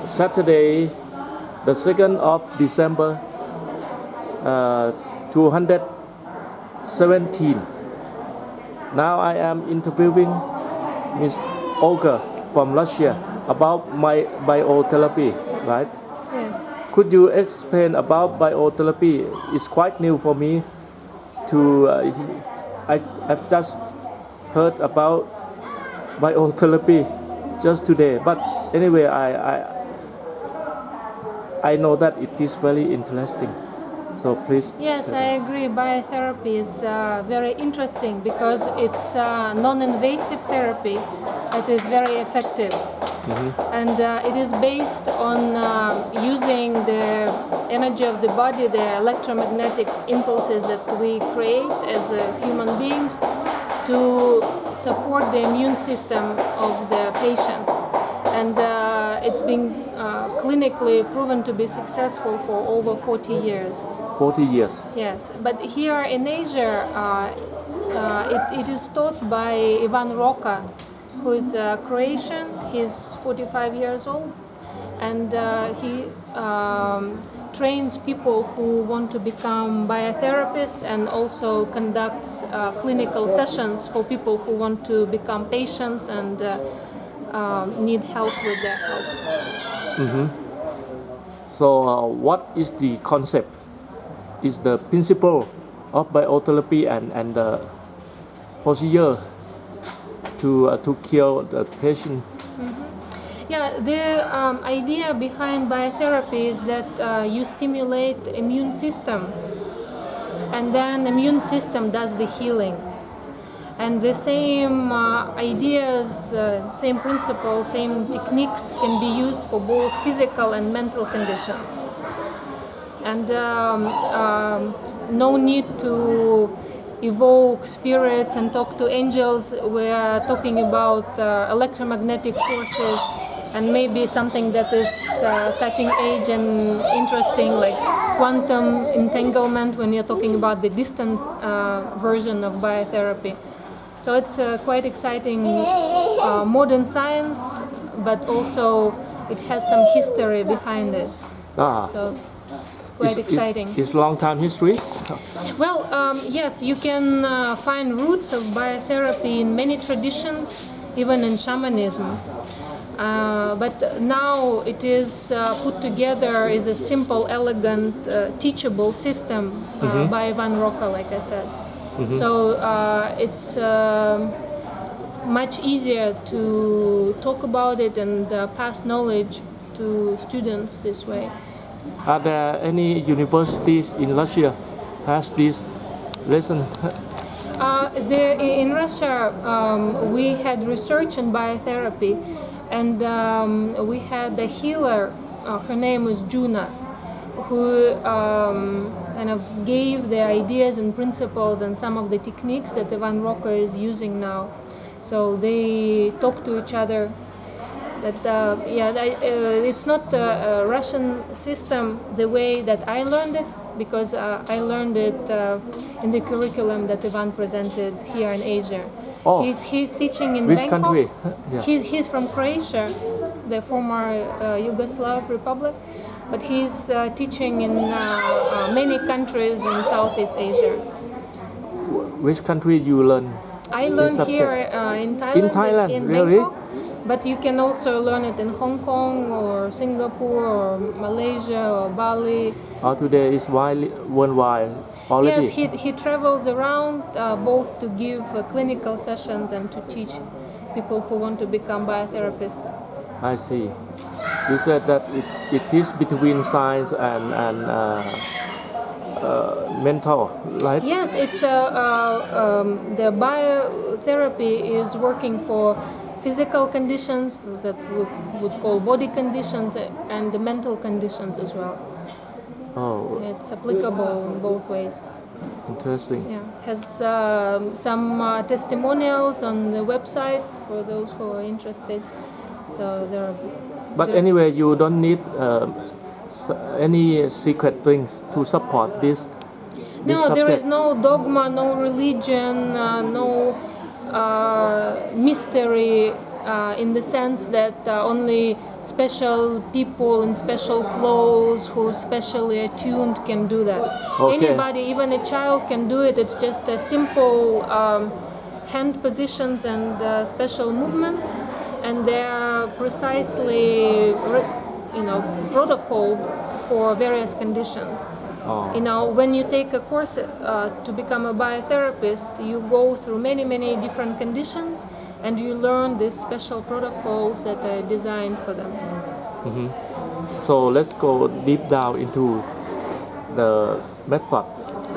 Saturday, the 2nd of December, 217. Now I am interviewing Miss Olga from Russia about my biotherapy, right? Yes. Could you explain about biotherapy? It's quite new for me. I've just heard about biotherapy just today, but anyway, I know that it is very interesting. So please. Yes, I agree. Biotherapy is very interesting because it's non-invasive therapy that is very effective. And it is based on using the energy of the body, the electromagnetic impulses that we create as human beings to support the immune system of the patient. And it's been clinically proven to be successful for over 40 years. 40 years. Yes, but here in Asia, it is taught by Ivan Roca, who is Croatian. He's 45 years old, and he trains people who want to become biotherapists and also conducts clinical sessions for people who want to become patients and need help with their health. So what is the concept? Is the principle of biotherapy and the procedure to cure the patient? Yeah, the idea behind biotherapy is that you stimulate immune system, and then immune system does the healing. And the same ideas, same principles, same techniques can be used for both physical and mental conditions. And no need to evoke spirits and talk to angels. We are talking about electromagnetic forces and maybe something that is cutting edge and interesting, like quantum entanglement when you're talking about the distant version of biotherapy. So it's quite exciting modern science, but also it has some history behind it. So it's quite exciting. It's long time history. Well, yes, you can find roots of biotherapy in many traditions, even in shamanism. But now it is put together as a simple, elegant, teachable system by Ivan Roca, like I said. So it's much easier to talk about it and pass knowledge to students this way. Are there any universities in Russia has this lesson? In Russia, we had research in biotherapy, and we had a healer. Her name was Juna, who kind of gave the ideas and principles and some of the techniques that Ivan Roca is using now. So they talk to each other. That it's not a Russian system the way that I learned it, because I learned it in the curriculum that Ivan presented here in Asia. Oh. He's teaching in Which Bangkok. country? Yeah. He's from Croatia, the former Yugoslav Republic, but he's teaching in many countries in Southeast Asia. Which country you learn? I learned here in Thailand. In Thailand, in really? Bangkok, but you can also learn it in Hong Kong or Singapore or Malaysia or Bali. Today is worldwide already. Yes, he travels around both to give clinical sessions and to teach people who want to become biotherapists. I see. You said that it is between science and mental, right? Yes, it's the biotherapy is working for physical conditions that we would call body conditions and the mental conditions as well. Oh, It's applicable in both ways. interesting. Yeah, has some testimonials on the website for those who are interested. So But anyway, you don't need any secret things to support this no, subject. there is no dogma, no religion, no mystery in the sense that only special people in special clothes who are specially attuned can do that. Okay. Anybody, even a child, can do it. It's just a simple hand positions and special movements, and they are precisely, protocoled for various conditions. When you take a course to become a biotherapist, you go through many, many different conditions, and you learn these special protocols that are designed for them. So let's go deep down into the method.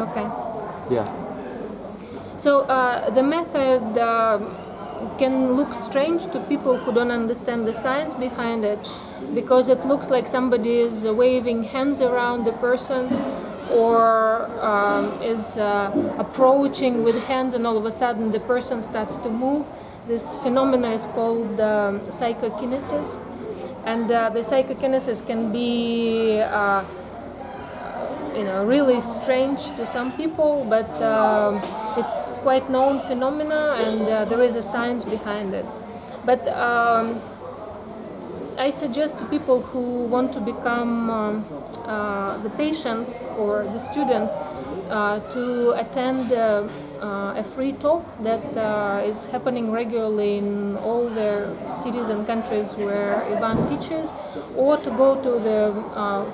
Okay. Yeah. So the method can look strange to people who don't understand the science behind it, because it looks like somebody is waving hands around the person, or is approaching with hands, and all of a sudden the person starts to move. This phenomena is called psychokinesis, and the psychokinesis can be really strange to some people, but it's quite known phenomena, and there is a science behind it. But I suggest to people who want to become the patients or the students to attend a free talk that is happening regularly in all the cities and countries where Ivan teaches, or to go to the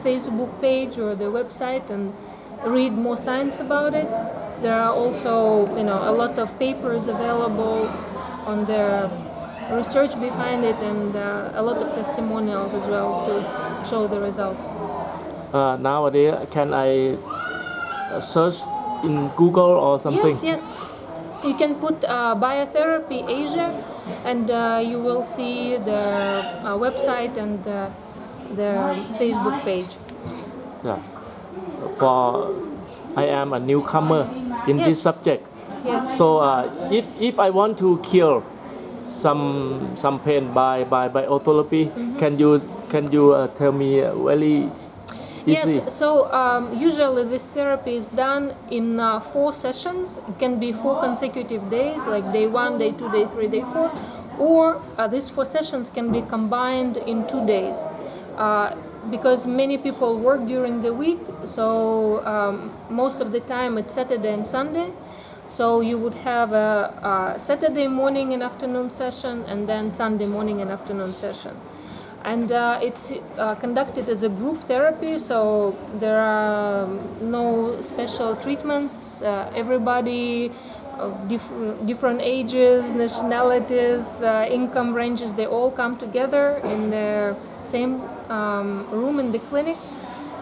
Facebook page or the website and read more science about it. There are also a lot of papers available on the research behind it, and a lot of testimonials as well to show the results. Nowadays, can I search in Google or something? Yes. You can put Biotherapy Asia, and you will see the website and the Facebook page. Yeah. For I am a newcomer in Yes. this subject. Yes. So if I want to cure some pain by biotherapy, can you tell me very easy? Yes, so usually this therapy is done in 4 sessions. It can be 4 consecutive days, like day 1, day 2, day 3, day 4, or these 4 sessions can be combined in 2 days. Because many people work during the week, so most of the time it's Saturday and Sunday. So you would have a Saturday morning and afternoon session, and then Sunday morning and afternoon session. And it's conducted as a group therapy, so there are no special treatments. Everybody of different ages, nationalities, income ranges, they all come together in the same room in the clinic,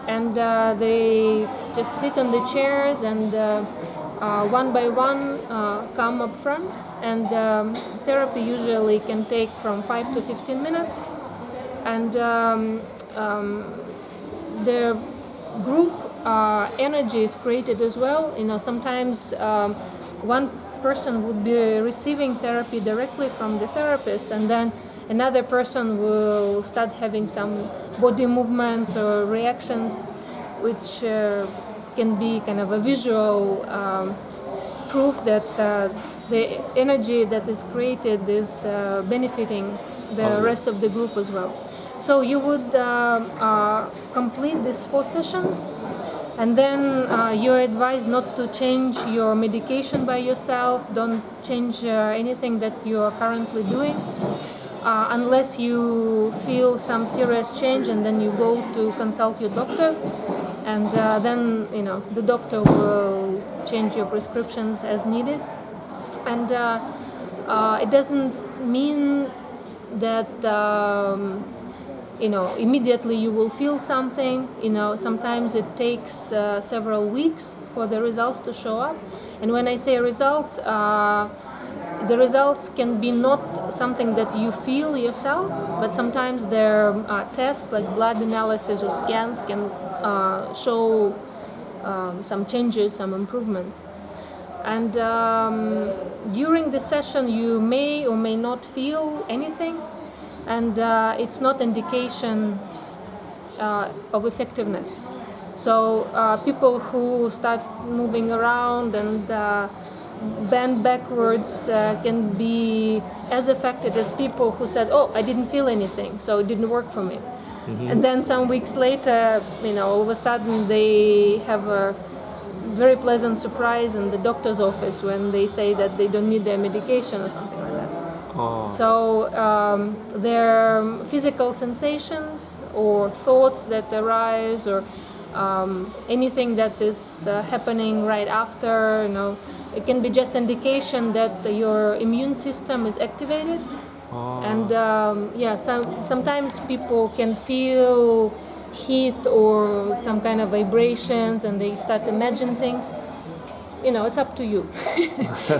and they just sit on the chairs, and one by one come up front, and therapy usually can take from 5 to 15 minutes. And the group energy is created as well. Sometimes one person would be receiving therapy directly from the therapist, and then another person will start having some body movements or reactions, which can be kind of a visual proof that the energy that is created is benefiting the rest of the group as well. So you would complete these 4 sessions, and then you're advised not to change your medication by yourself. Don't change anything that you are currently doing unless you feel some serious change, and then you go to consult your doctor, and then the doctor will change your prescriptions as needed. And it doesn't mean that immediately you will feel something. Sometimes it takes several weeks for the results to show up. And when I say results, the results can be not something that you feel yourself, but sometimes their tests like blood analysis or scans can show some changes, some improvements. And during the session you may or may not feel anything, and it's not indication of effectiveness. So people who start moving around and bent backwards can be as affected as people who said, "Oh, I didn't feel anything, so it didn't work for me." And then some weeks later, all of a sudden they have a very pleasant surprise in the doctor's office when they say that they don't need their medication or something like that. Oh. So their physical sensations or thoughts that arise or anything that is happening right after, it can be just indication that your immune system is activated. And sometimes people can feel heat or some kind of vibrations and they start to imagine things. It's up to you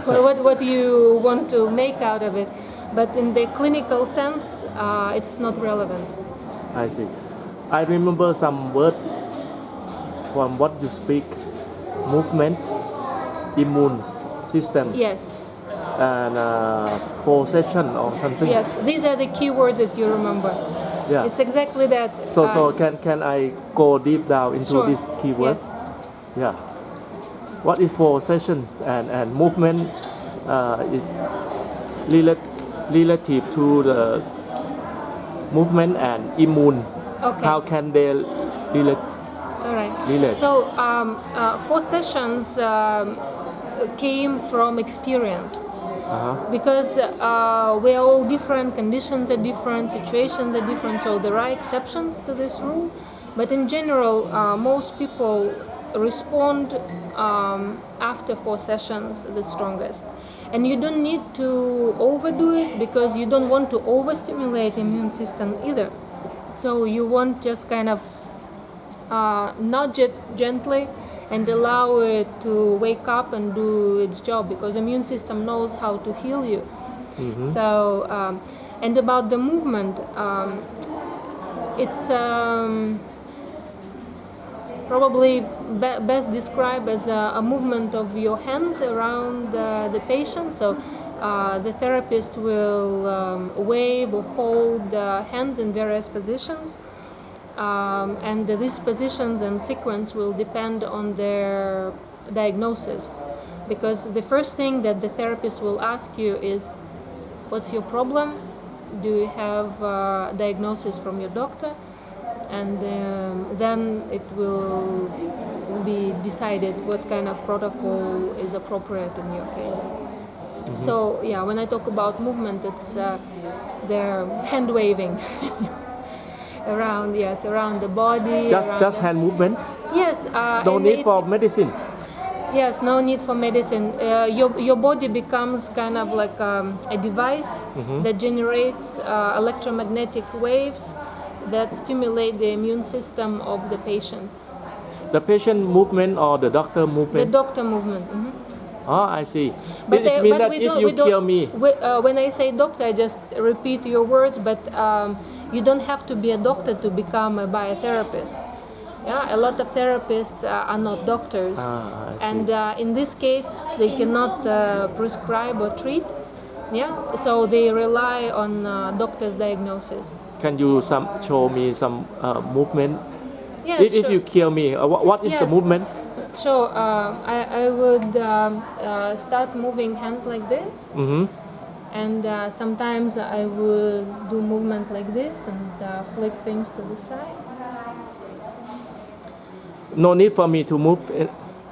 what you want to make out of it. But in the clinical sense, it's not relevant. I see. I remember some words from what you speak: movement, immune system, Yes. and possession or something. Yes, these are the key words that you remember. Yeah. It's exactly that. So can I go deep down into Sure. these keywords? Yes. Yeah. What is possession and movement is relative to the movement and immune. Okay. How can they relate? All right. Relate. So 4 sessions came from experience. Because we are all different, conditions are different, situations are different, so there are exceptions to this rule. But in general, most people respond after 4 sessions the strongest. And you don't need to overdo it because you don't want to overstimulate the immune system either. So you want just kind of nudge it gently and allow it to wake up and do its job, because the immune system knows how to heal you. So, and about the movement, it's probably best described as a movement of your hands around the patient. So the therapist will wave or hold hands in various positions. And these positions and sequence will depend on their diagnosis, because the first thing that the therapist will ask you is, what's your problem? Do you have a diagnosis from your doctor? And then it will be decided what kind of protocol is appropriate in your case. So when I talk about movement, it's their hand waving around the body. Just hand movement. Yes. No need for medicine. Yes, no need for medicine. Your body becomes kind of like a device that generates electromagnetic waves that stimulate the immune system of the patient. The patient movement or the doctor The movement? doctor movement. Oh, I see. But, It means that we if don't- you we don't- kill me, when I say doctor, I just repeat your words, but you don't have to be a doctor to become a biotherapist. Yeah, a lot of therapists are not doctors. I see. And in this case, they cannot prescribe or treat. Yeah, so they rely on doctor's diagnosis. Can you show me some movement? Yes, If sure. you kill me, what is the Yes. movement? So I would start moving hands like this, and sometimes I would do movement like this and flick things to the side. No need for me to move.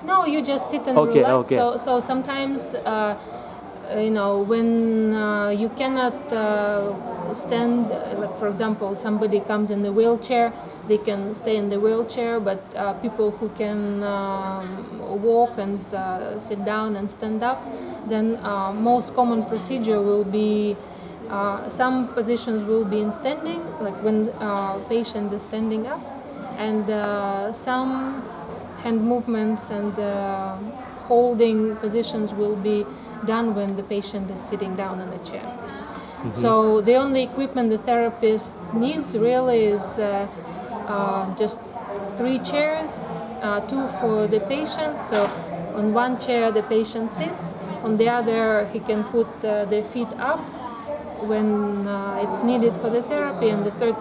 No, you just sit and Okay, relax. okay. So sometimes, when you cannot stand, like for example, somebody comes in the wheelchair, they can stay in the wheelchair, but people who can walk and sit down and stand up, then most common procedure will be, some positions will be in standing, like when patient is standing up, and some hand movements and holding positions will be done when the patient is sitting down in a chair. So the only equipment the therapist needs really is just 3 chairs, 2 for the patient. So on one chair the patient sits, on the other he can put the feet up when it's needed for the therapy, and the third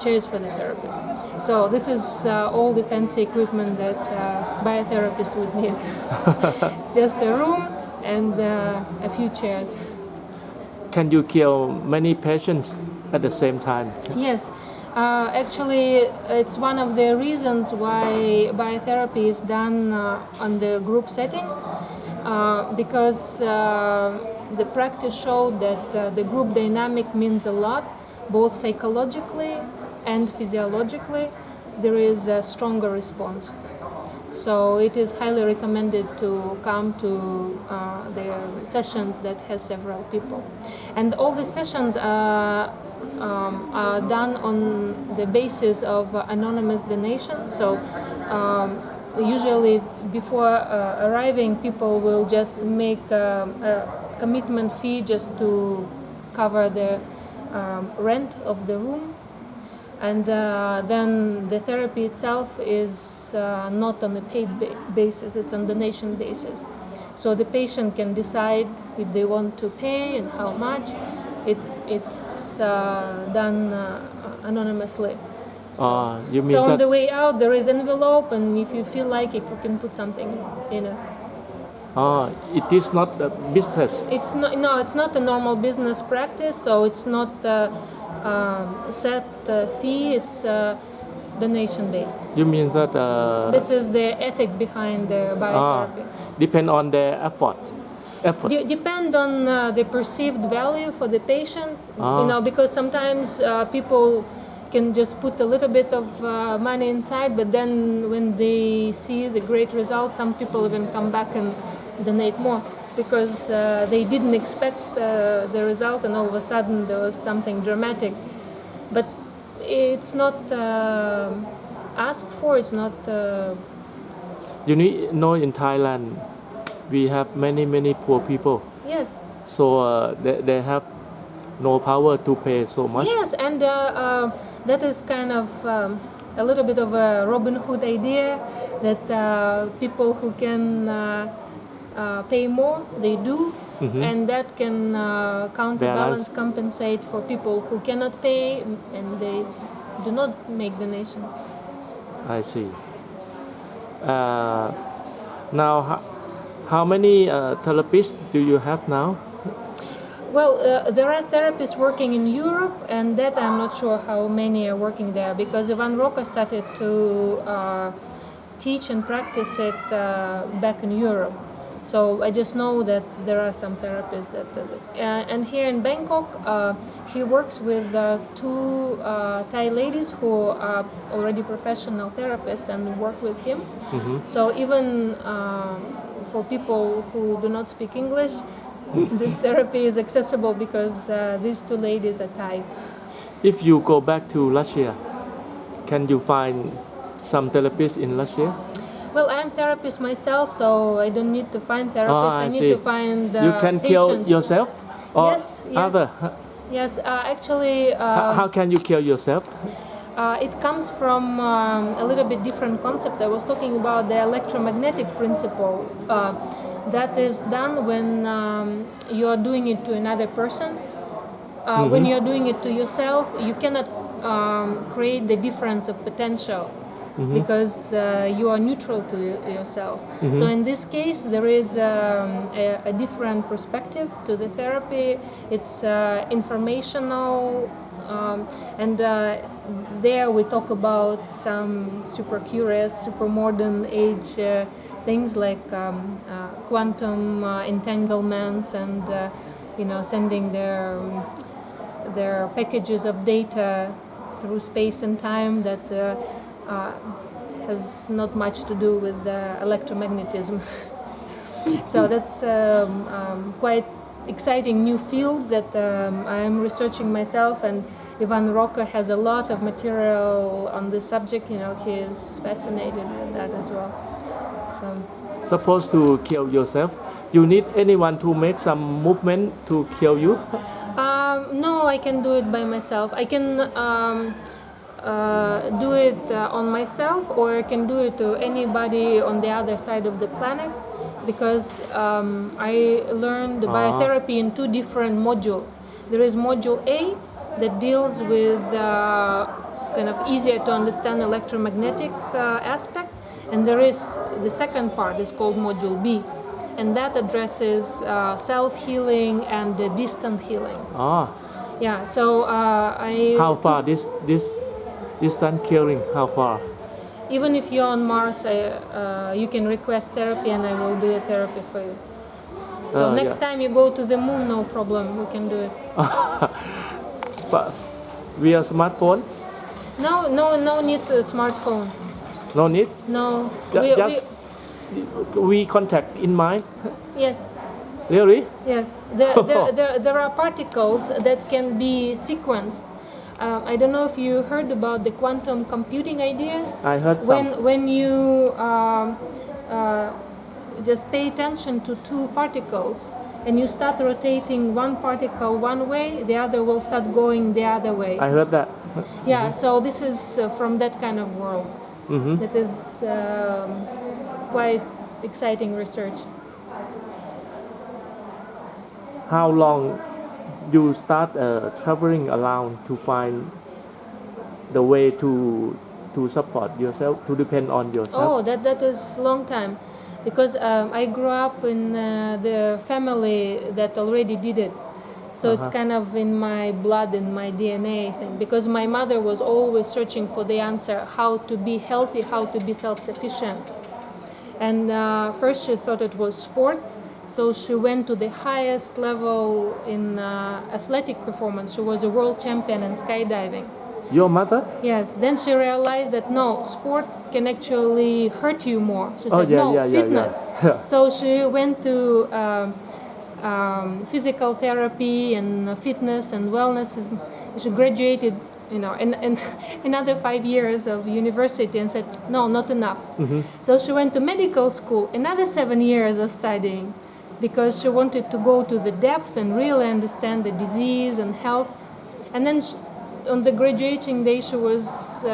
chair is for the therapist. So this is all the fancy equipment that biotherapist would need. Just a room and a few chairs. Can you kill many patients at the same time? Yes, actually, it's one of the reasons why biotherapy is done on the group setting, because the practice showed that the group dynamic means a lot, both psychologically and physiologically. There is a stronger response. So it is highly recommended to come to the sessions that has several people. And all the sessions are done on the basis of anonymous donation. So usually before arriving, people will just make a commitment fee just to cover the rent of the room. And then the therapy itself is not on a paid basis, it's on donation basis. So the patient can decide if they want to pay and how much. It's done anonymously. You mean So on that the way out, there is envelope, and if you feel like it, you can put something in it. it is not a business? It's not, no, it's not a normal business practice, so it's not set fee, it's donation based. You mean that This is the ethic behind the biotherapy. depend on their effort? Depend on the perceived value for the patient, you know, because sometimes people can just put a little bit of money inside, but then when they see the great results, some people even come back and donate more because they didn't expect the result, and all of a sudden there was something dramatic. But it's not asked for, it's not... You know, in Thailand, we have many poor people. Yes. So they have no power to pay so much. Yes, and that is kind of a little bit of a Robin Hood idea that people who can pay more, they do, and that can counterbalance, compensate for people who cannot pay and they do not make donation. I see. Now, how many therapists do you have now? Well, there are therapists working in Europe, and that I'm not sure how many are working there, because Ivan Roca started to teach and practice it back in Europe. So I just know that there are some therapists that and here in Bangkok, he works with two Thai ladies who are already professional therapists and work with him. So even for people who do not speak English, this therapy is accessible because these two ladies are Thai. If you go back to Russia, can you find some therapists in Russia? Well, I'm therapist myself, so I don't need to find therapists. I need to find You can patients. kill yourself or Yes, yes. other? Yes, actually... How can you kill yourself? it comes from a little bit different concept. I was talking about the electromagnetic principle. That is done when you are doing it to another person. When you are doing it to yourself, you cannot create the difference of potential because you are neutral to yourself. So in this case, there is a different perspective to the therapy. It's informational, and there we talk about some super curious, super modern age things like quantum entanglements and sending their packages of data through space and time that has not much to do with electromagnetism. So that's quite exciting new fields that I am researching myself, and Ivan Roca has a lot of material on this subject. He is fascinated with that as well. So, Supposed to kill yourself, you need anyone to make some movement to kill you? no, I can do it by myself. I can do it on myself, or I can do it to anybody on the other side of the planet, because I learned the biotherapy in two different modules. There is module A that deals with kind of easier to understand electromagnetic aspect, and there is the second part is called module B. and that addresses self-healing and distant healing. Ah, Yeah, so I how far this distant healing? How far? even if you're on Mars, you can request therapy, and I will do a therapy for you. So next Yeah. time you go to the moon, no problem, we can do it. But via smartphone? No need a smartphone. No need. No, Just we contact in mind. yes. Really? Yes, there are particles that can be sequenced. I don't know if you heard about the quantum computing ideas. I heard some. When you just pay attention to two particles and you start rotating one particle one way, the other will start going the other way. I heard that. Yeah, so this is from that kind of world. That is quite exciting research. How long you start traveling around to find the way to support yourself, to depend on yourself? Oh, that is long time, because I grew up in the family that already did it. So it's kind of in my blood, in my DNA thing. Because my mother was always searching for the answer, how to be healthy, how to be self-sufficient. And first she thought it was sport. So she went to the highest level in athletic performance. She was a world champion in skydiving. Your mother? Yes. Then she realized that no, sport can actually hurt you more. She said, fitness. Yeah. So she went to physical therapy and fitness and wellness. She graduated, and another 5 years of university, and said, no, not enough. So she went to medical school, another 7 years of studying, because she wanted to go to the depth and really understand the disease and health. And then on the graduating day, she was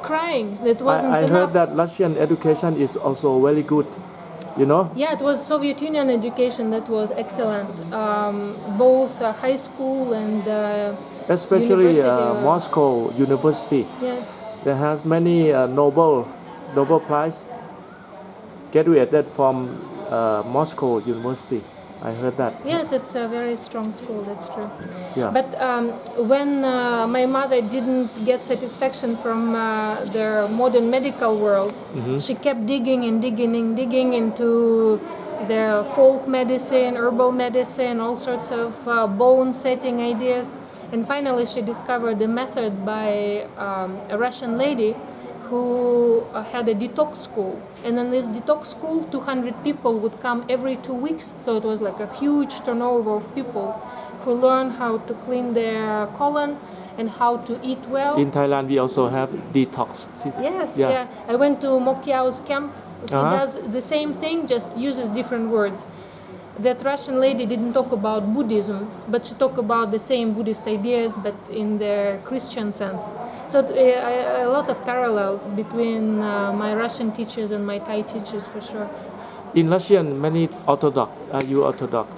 crying. That wasn't I enough. heard that Russian education is also very good, Yeah, it was Soviet Union education that was excellent, both high school and especially university. Moscow University. Yes. They have many Nobel Prize graduated from Moscow University. I heard that. Yes, it's a very strong school, that's true. Yeah. But when my mother didn't get satisfaction from the modern medical world, she kept digging into the folk medicine, herbal medicine, all sorts of bone setting ideas. And finally she discovered a method by a Russian lady who had a detox school. And in this detox school, 200 people would come every 2 weeks. So it was like a huge turnover of people who learn how to clean their colon and how to eat well. In Thailand, we also have detox. Yes, Yeah. yeah. I went to Mokiao's camp. He does the same thing, just uses different words. That Russian lady didn't talk about Buddhism, but she talked about the same Buddhist ideas, but in the Christian sense. So a lot of parallels between my Russian teachers and my Thai teachers, for sure. In Russian, many Orthodox. Are you Orthodox?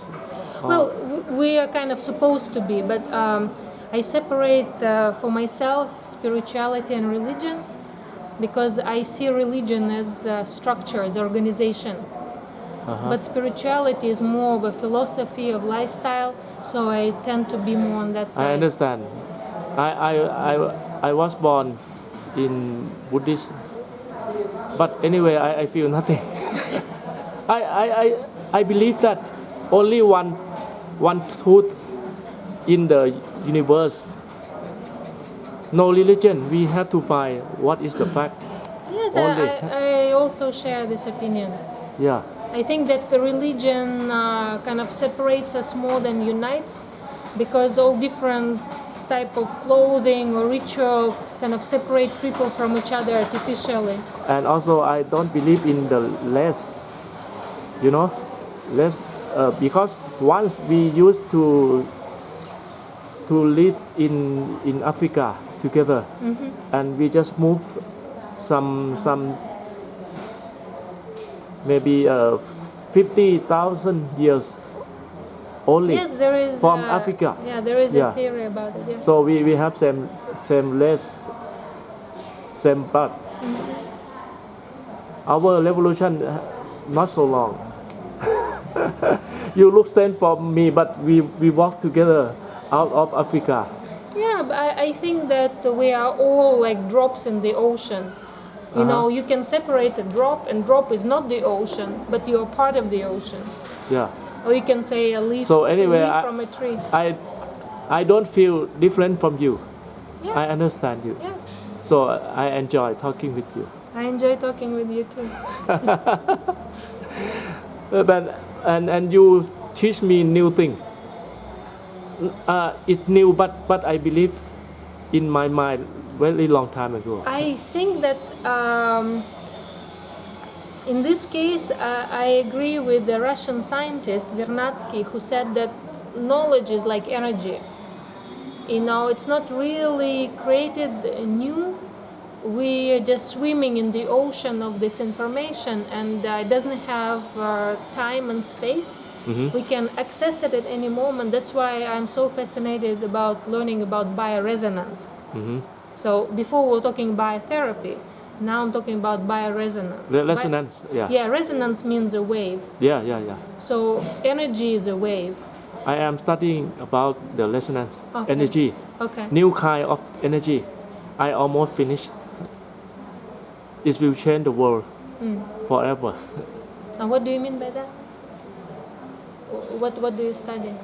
Well, we are kind of supposed to be, but I separate for myself spirituality and religion, because I see religion as structure, as organization. But spirituality is more of a philosophy of lifestyle, so I tend to be more on that side. I understand. I was born in Buddhist, but anyway, I feel nothing. I believe that only one truth in the universe. No religion. We have to find what is the fact. Yes, Only. I also share this opinion. Yeah. I think that the religion kind of separates us more than unites, because all different type of clothing or ritual kind of separate people from each other artificially. And also, I don't believe in the less. Less, because once we used to live in Africa together, and we just moved some maybe 50,000 years only. Yes, there is from Africa. Yeah, there is a theory about it. Yeah. So we have same race, same blood. Our revolution not so long. You look same for me, but we walk together out of Africa. Yeah, but I think that we are all like drops in the ocean. You know, you can separate a drop, and drop is not the ocean, but you are part of the ocean. Yeah. Or you can say a leaf, So anyway, leaf from a tree. I don't feel different from you. Yeah. I understand you. Yes. So I enjoy talking with you. I enjoy talking with you too. And you teach me new thing. It's new, but I believe in my mind very long time ago. I think that in this case, I agree with the Russian scientist Vernadsky, who said that knowledge is like energy. You know, it's not really created new. We are just swimming in the ocean of this information, and it doesn't have time and space. We can access it at any moment. That's why I'm so fascinated about learning about bioresonance. So before we were talking biotherapy, now I'm talking about bioresonance. Resonance, yeah. Yeah, resonance means a wave. Yeah. So energy is a wave. I am studying about the resonance Okay. energy, Okay. new kind of energy. I almost finished. It will change the world forever. And what do you mean by that? What do you study?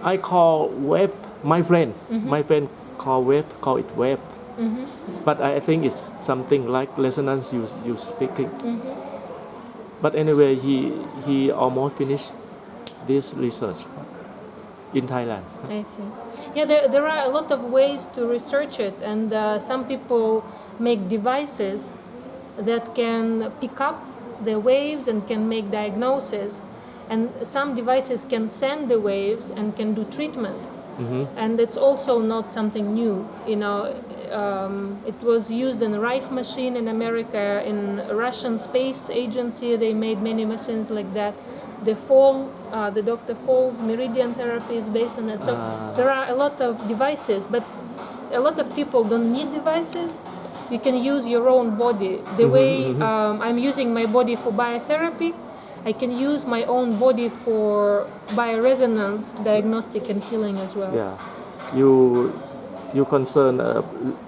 I call wave my friend. My friend call it wave. But I think it's something like resonance you speaking. But anyway, he almost finished this research in Thailand. I see. Yeah, there are a lot of ways to research it, and some people make devices that can pick up the waves and can make diagnosis, and some devices can send the waves and can do treatment. And it's also not something new. You know, it was used in Rife machine in America, in Russian space agency. They made many machines like that. The Dr. Fall's meridian therapy is based on that. So there are a lot of devices, but a lot of people don't need devices. You can use your own body. The way I'm using my body for biotherapy, I can use my own body for bioresonance, diagnostic, and healing as well. Yeah, you concern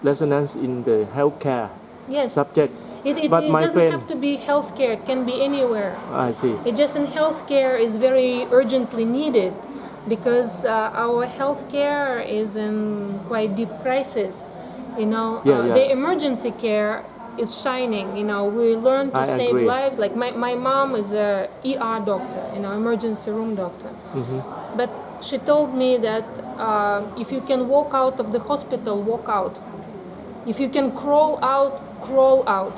resonance in the healthcare Yes. subject. It But my doesn't friend- have to be healthcare. It can be anywhere. I see. It just in healthcare is very urgently needed because our healthcare is in quite deep crisis. You know, Yeah. the emergency care is shining. You know, we learn to I save agree. lives. Like my mom is a ER doctor, you know, emergency room doctor. But she told me that if you can walk out of the hospital, walk out. If you can crawl out, crawl out.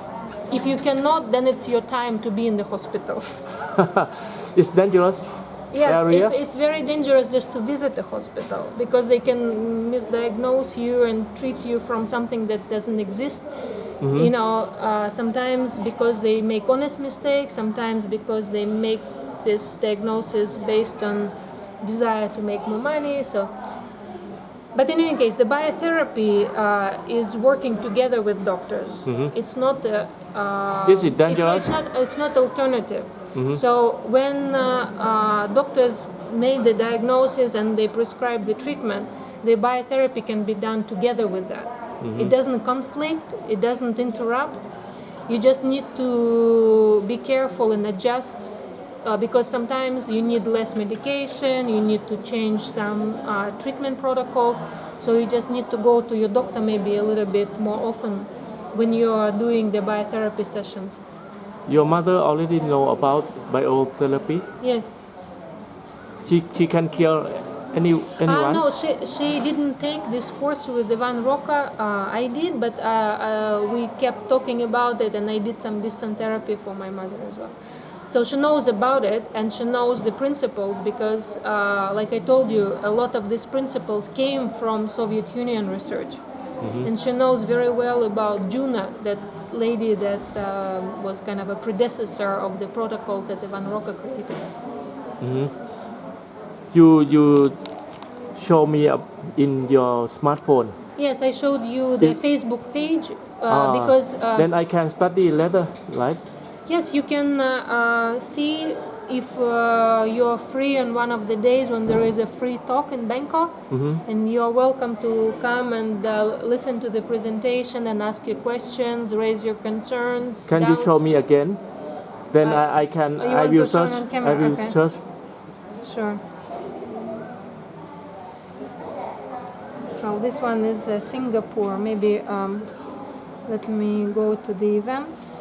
If you cannot, then it's your time to be in the hospital. It's dangerous Yes, area. it's very dangerous just to visit the hospital because they can misdiagnose you and treat you from something that doesn't exist. You know, sometimes because they make honest mistakes, sometimes because they make this diagnosis based on desire to make more money. So, but in any case, the biotherapy is working together with doctors. It's not. This is dangerous. It's not alternative. So when doctors made the diagnosis and they prescribe the treatment, the biotherapy can be done together with that. It doesn't conflict. It doesn't interrupt. You just need to be careful and adjust because sometimes you need less medication. You need to change some treatment protocols. So you just need to go to your doctor maybe a little bit more often when you are doing the biotherapy sessions. Your mother already know about biotherapy. Yes. She can cure anyone. No, she didn't take this course with Ivan Roca. I did, but we kept talking about it, and I did some distant therapy for my mother as well. So she knows about it, and she knows the principles because, like I told you, a lot of these principles came from Soviet Union research. And she knows very well about Juna, that lady that was kind of a predecessor of the protocols that Ivan Roca created. You show me up in your smartphone. Yes, I showed you the Facebook page because Then I can study later, right? yes, you can see if you're free on one of the days when there is a free talk in Bangkok, and you're welcome to come and listen to the presentation and ask your questions, raise your concerns. Can you doubts. show me again? Then I can. you I want will to show search. on camera? I will Okay. search. Sure. Well, this one is Singapore. Maybe let me go to the events.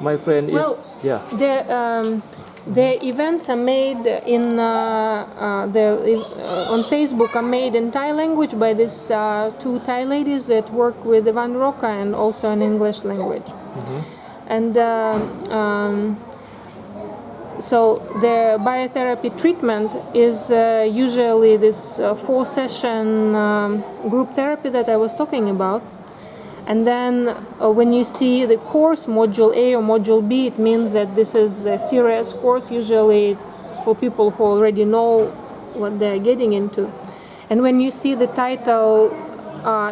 My friend Well, is the events are made in on Facebook are made in Thai language by these two Thai ladies that work with Ivan Roca, and also in English language. And so the biotherapy treatment is usually this 4-session group therapy that I was talking about. And then when you see the course, module A or module B, it means that this is the serious course. Usually it's for people who already know what they're getting into. And when you see the title,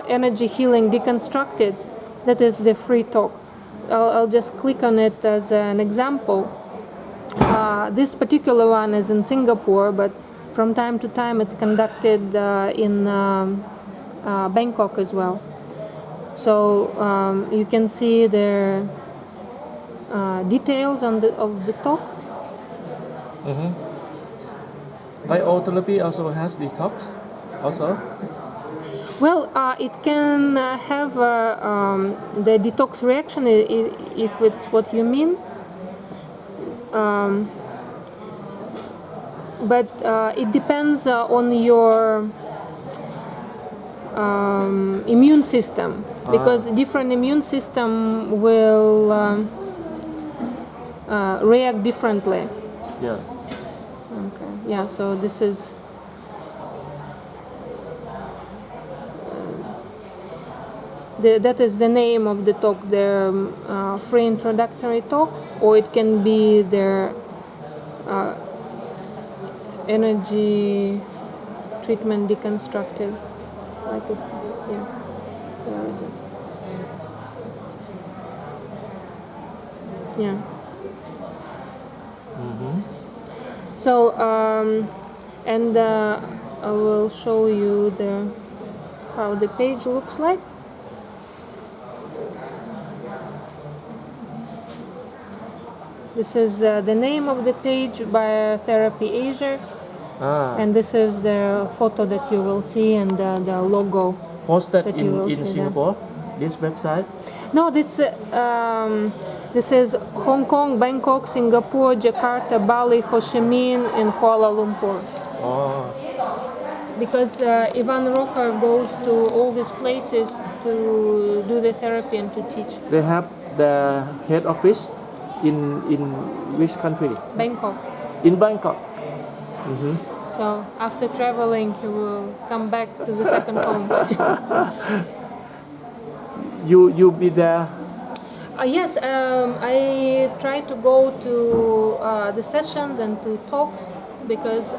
Energy Healing Deconstructed, that is the free talk. I'll just click on it as an example. This particular one is in Singapore, but from time to time it's conducted in Bangkok as well. So you can see their details of the talk. Biotherapy also has detox. Also. Well, it can have the detox reaction if it's what you mean. But it depends on your immune system, because the different immune system will react differently. Yeah. Okay. Yeah. So this is. That is the name of the talk, their free introductory talk, or it can be their energy treatment deconstructed. Like it, yeah. Where is it? Yeah. So and I will show you how the page looks like. This is the name of the page, Biotherapy Asia. And this is the photo that you will see, and the logo. Posted that you will in see Singapore, this website? No, this is Hong Kong, Bangkok, Singapore, Jakarta, Bali, Ho Chi Minh, and Kuala Lumpur. Oh. Because Ivan Roca goes to all these places to do the therapy and to teach. They have the head office in which country? Bangkok. In Bangkok. So after traveling, he will come back to the second home. You be there? Yes, I try to go to the sessions and to talks, because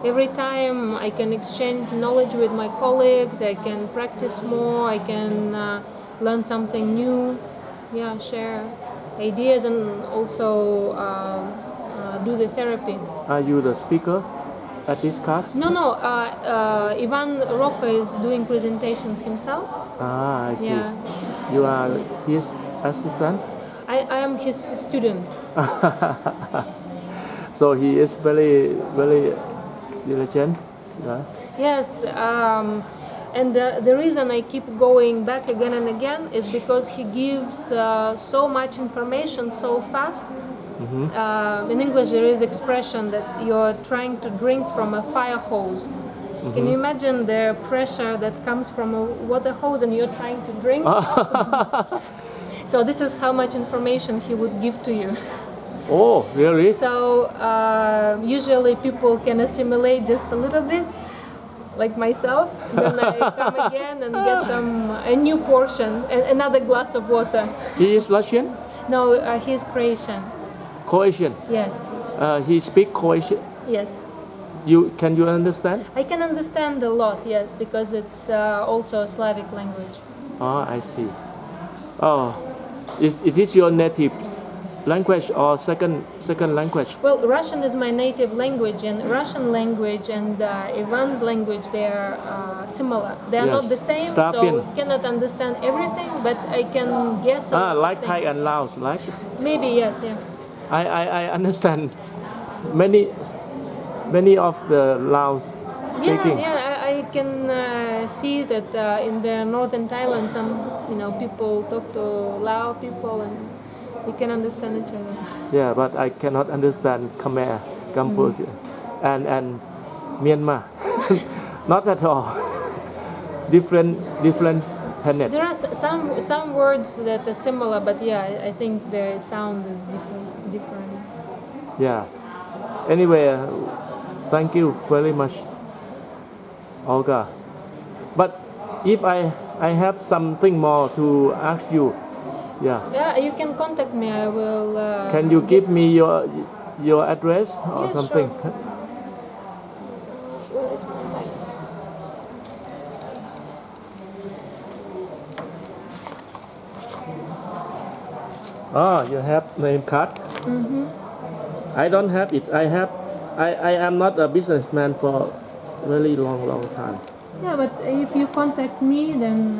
every time I can exchange knowledge with my colleagues, I can practice more, I can learn something new, share ideas, and also do the therapy. Are you the speaker at this class? No, Ivan Roca is doing presentations himself. I see. Yeah. You are his assistant? I am his student. So he is very, very diligent. Yeah. Yes, and the reason I keep going back again and again is because he gives so much information so fast. In English there is expression that you're trying to drink from a fire hose. Can you imagine the pressure that comes from a water hose and you're trying to drink? So this is how much information he would give to you. Oh, really? So usually people can assimilate just a little bit, like myself. Then I come again and get a new portion, another glass of water. He is Russian? No, he's Croatian. Croatian. Yes, He speak Croatian. yes. Can you understand? I can understand a lot, yes, because it's also a Slavic language. Oh, I see. Oh, it is your native language or second language? Well, Russian is my native language, and Russian language and Ivan's language, they are similar. They are not Yes, the same, so Slavian. you cannot understand everything, but I can guess. Like Thai and Laos, like Maybe yes, yeah. I understand many of the Laos speaking. I can see that in the northern Thailand, some people talk to Lao people and we can understand each other. Yeah, but I cannot understand Khmer, Cambodia, and Myanmar. Not at all. different planet. There are some words that are similar, but yeah, I think the sound is different. Yeah. Anyway, thank you very much, Olga. But if I have something more to ask you, yeah. Yeah, you can contact me. I will. Can you give me your address or Yeah, something? sure. Where is my bag? Oh, you have name card? I don't have it. I am not a businessman for really long time. Yeah, but if you contact me, then